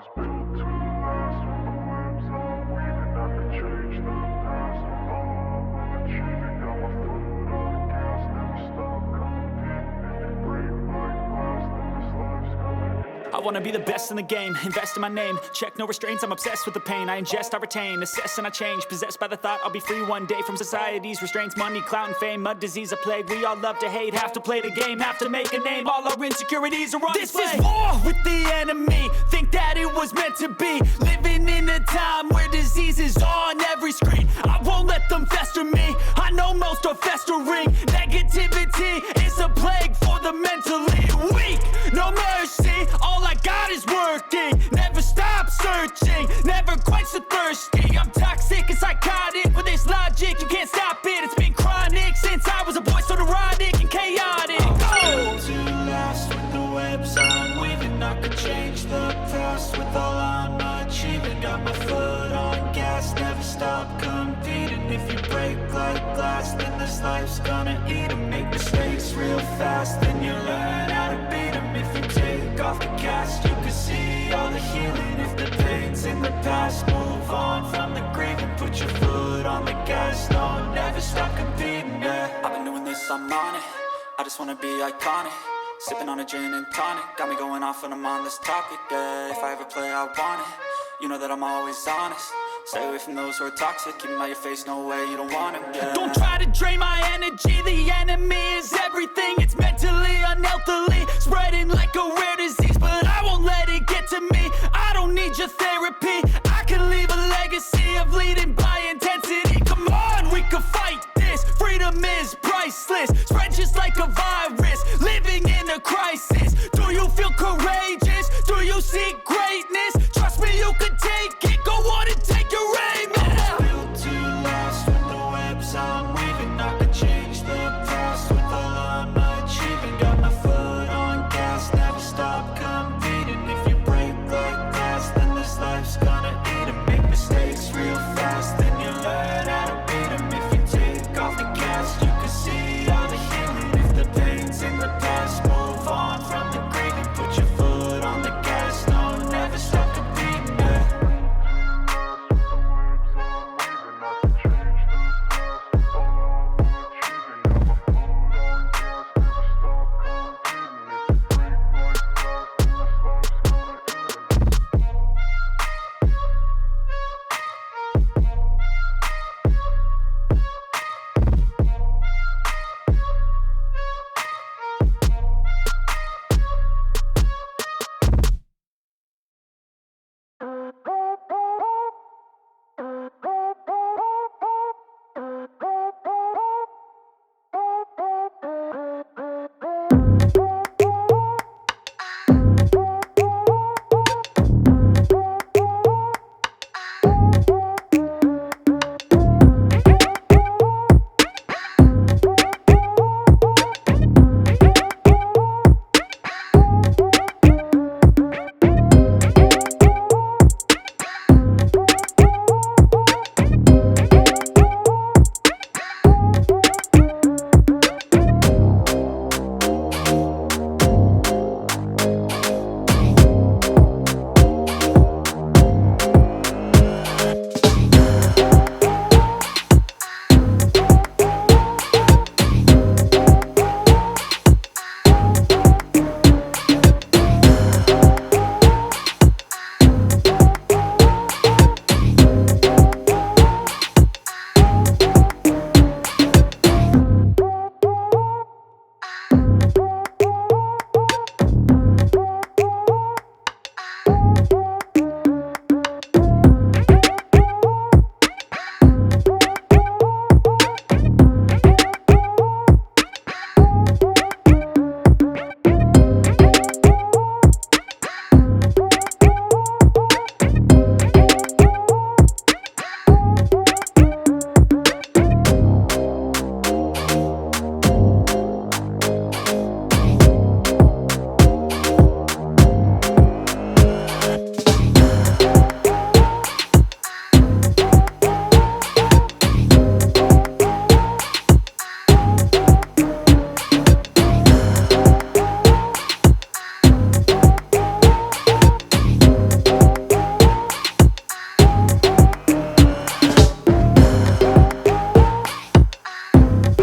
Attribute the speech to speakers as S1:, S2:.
S1: was built to last. With the webs I'm weaving, I could change the past. With all I'm achieving, got my foot on gas. Never stop competing. If you break like glass, then this life's gonna end.
S2: I wanna be the best in the game, invest in my name. Check no restraints, I'm obsessed with the pain. I ingest, I retain, assess and I change. Possessed by the thought I'll be free one day from society's restraints. Money, clout and fame, mud, disease, a plague. We all love to hate, have to play the game, have to make a name. All our insecurities are on display. This is war with the enemy, think that it was meant to be. Living in a time where disease is on every screen. I won't let them fester me, I know most are festering. Negativity is a plague for the mentally weak. No mercy, all I got is working. Never stop searching, never quench the thirsty. I'm toxic and psychotic, with this logic you can't stop it. It's been chronic since I was a boy, so neurotic and chaotic.
S3: I'm built to last. With the webs I'm weaving, I could change the past. With all I'm achieving, got my foot on gas. Never stop competing. If you break like glass, then this life's gonna eat 'em. Make mistakes real fast, then you learn how to beat 'em. If you take off the cast, you can see all the healing. If the pain's in the past, move on from the grieving. Put your foot on the gas, no, never stop competing, yeah.
S2: I've been doing this, I'm on it. I just wanna be iconic. Sipping on a gin and tonic, got me going off when I'm on this topic, yeah. If I ever play, I want it. You know that I'm always honest. Stay away from those who are toxic. Keep them out your face, no way, you don't want it, yeah. Don't try to drain my energy. The enemy is everything. It's mentally, unhealthily, spreading like a rare disease. But I won't let it get to me. I don't need your therapy.